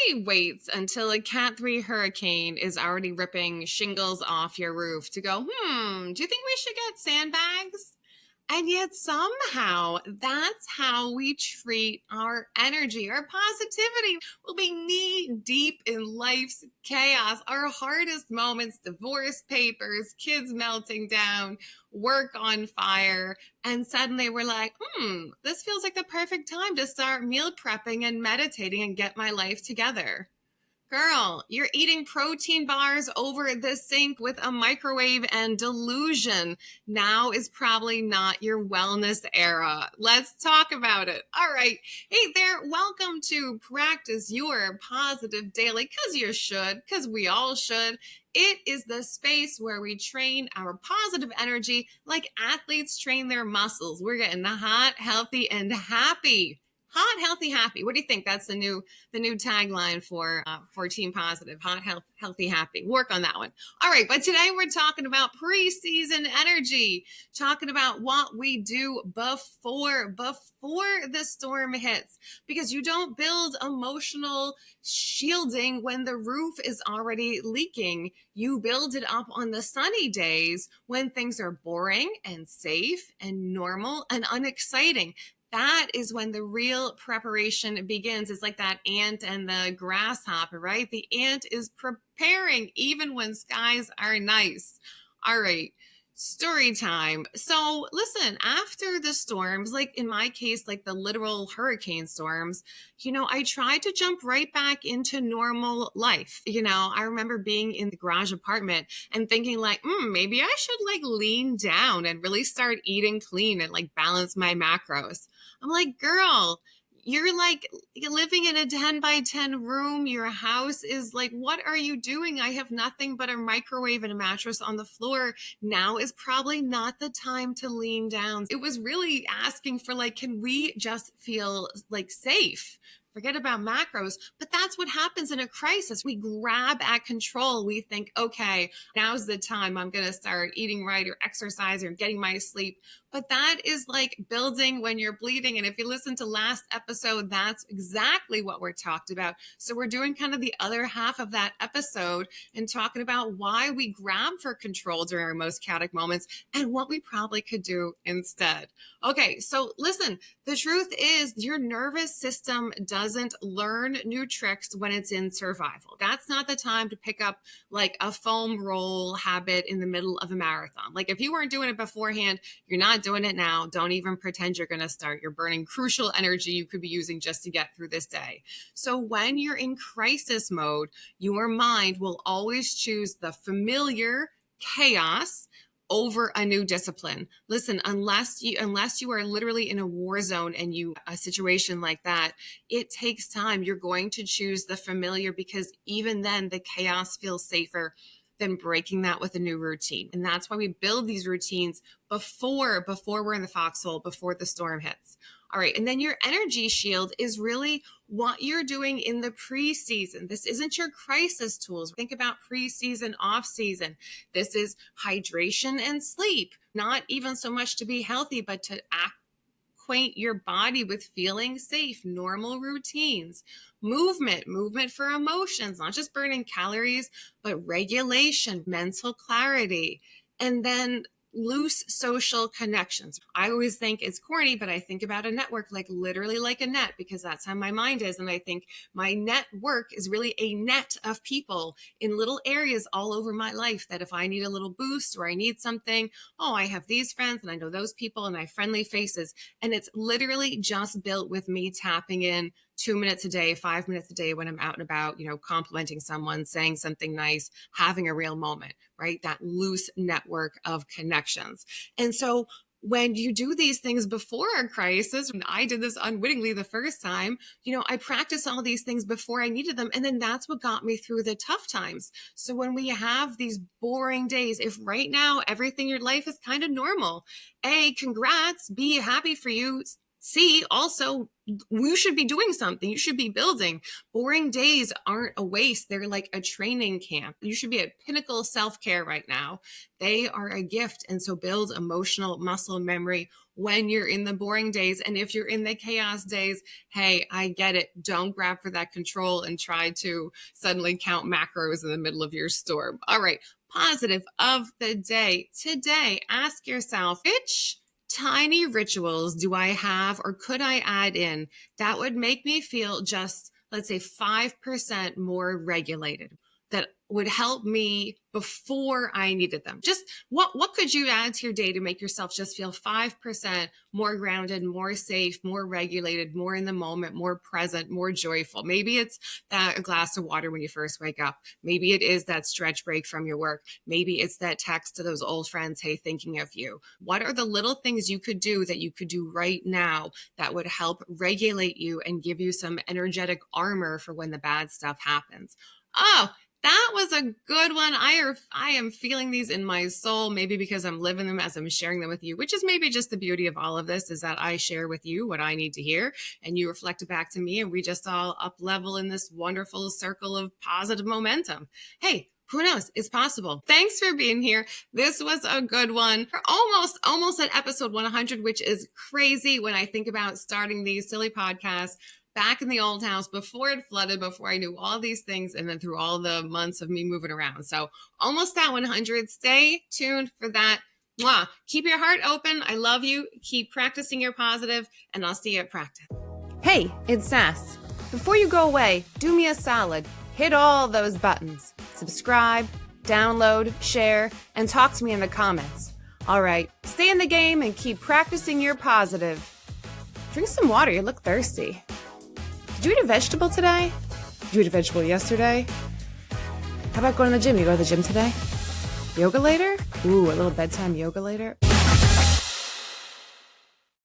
Nobody waits until a Cat 3 hurricane is already ripping shingles off your roof to go, do you think we should get sandbags? And yet somehow that's how we treat our energy, our positivity. We'll be knee deep in life's chaos, our hardest moments, divorce papers, kids melting down, work on fire. And suddenly we're like, this feels like the perfect time to start meal prepping and meditating and get my life together. Girl, you're eating protein bars over the sink with a microwave and delusion. Now is probably not your wellness era. Let's talk about it. All right. Hey there. Welcome to Practice Your Positive Daily, because you should, because we all should. It is the space where we train our positive energy like athletes train their muscles. We're getting hot, healthy, and happy. Hot, healthy, happy. What do you think? That's the new tagline for Team Positive. Hot, healthy, happy. Work on that one. All right, but today we're talking about preseason energy, talking about what we do before the storm hits, because you don't build emotional shielding when the roof is already leaking. You build it up on the sunny days when things are boring and safe and normal and unexciting. That is when the real preparation begins. It's like that ant and the grasshopper, right? The ant is preparing even when skies are nice. All right, story time. So listen, after the storms, like in my case, like the literal hurricane storms, I tried to jump right back into normal life. I remember being in the garage apartment and thinking like, maybe I should like lean down and really start eating clean and like balance my macros. I'm like, girl, you're like living in a 10 by 10 room. Your house is like, what are you doing? I have nothing but a microwave and a mattress on the floor. Now is probably not the time to lean down. It was really asking for like, can we just feel like safe? Forget about macros, but that's what happens in a crisis. We grab at control. We think, okay, now's the time I'm going to start eating right or exercise or getting my sleep. But that is like building when you're bleeding. And if you listen to last episode, that's exactly what we're talked about. So we're doing kind of the other half of that episode and talking about why we grab for control during our most chaotic moments and what we probably could do instead. Okay, so listen, the truth is your nervous system doesn't learn new tricks when it's in survival. That's not the time to pick up like a foam roll habit in the middle of a marathon. Like if you weren't doing it beforehand, you're not doing it now. Don't even pretend you're going to start. You're burning crucial energy you could be using just to get through this day. So when you're in crisis mode, your mind will always choose the familiar chaos over a new discipline. Listen, unless you are literally in a war zone and a situation like that, it takes time. You're going to choose the familiar because even then the chaos feels safer than breaking that with a new routine. And that's why we build these routines before we're in the foxhole, before the storm hits. All right. And then your energy shield is really what you're doing in the preseason. This isn't your crisis tools. Think about preseason, off season. This is hydration and sleep, not even so much to be healthy, but to acquaint your body with feeling safe, normal routines, movement for emotions, not just burning calories, but regulation, mental clarity, and then loose social connections. I always think it's corny, but I think about a network like literally like a net, because that's how my mind is. And I think my network is really a net of people in little areas all over my life that if I need a little boost or I need something, I have these friends and I know those people and I have friendly faces. And it's literally just built with me tapping in 2 minutes a day, 5 minutes a day when I'm out and about, complimenting someone, saying something nice, having a real moment, right? That loose network of connections. And so when you do these things before a crisis, and I did this unwittingly the first time, I practiced all these things before I needed them. And then that's what got me through the tough times. So when we have these boring days, if right now everything in your life is kind of normal, A, congrats, B, happy for you. C, also, you should be doing something. You should be building. Boring days aren't a waste. They're like a training camp. You should be at pinnacle self-care right now. They are a gift. And so build emotional muscle memory when you're in the boring days. And if you're in the chaos days, hey, I get it. Don't grab for that control and try to suddenly count macros in the middle of your storm. All right, positive of the day. Today, ask yourself, which tiny rituals do I have or could I add in that would make me feel just, let's say, 5% more regulated, that would help me before I needed them? Just what could you add to your day to make yourself just feel 5% more grounded, more safe, more regulated, more in the moment, more present, more joyful? Maybe it's that a glass of water when you first wake up. Maybe it is that stretch break from your work. Maybe it's that text to those old friends, hey, thinking of you. What are the little things you could do that you could do right now that would help regulate you and give you some energetic armor for when the bad stuff happens? Oh, that was a good one. I am feeling these in my soul, maybe because I'm living them as I'm sharing them with you, which is maybe just the beauty of all of this, is that I share with you what I need to hear and you reflect it back to me, and we just all up level in this wonderful circle of positive momentum. Hey, who knows? It's possible. Thanks for being here. This was a good one. We're almost at episode 100, which is crazy when I think about starting these silly podcasts back in the old house before it flooded, before I knew all these things, and then through all the months of me moving around. So almost at 100. Stay tuned for that. Mwah. Keep your heart open. I love you. Keep practicing your positive, and I'll see you at practice. Hey, it's Sass. Before you go away, do me a solid. Hit all those buttons. Subscribe, download, share, and talk to me in the comments. All right, stay in the game and keep practicing your positive. Drink some water. You look thirsty. Did you eat a vegetable today? Did you eat a vegetable yesterday? How about going to the gym? You go to the gym today? Yoga later? Ooh, a little bedtime yoga later?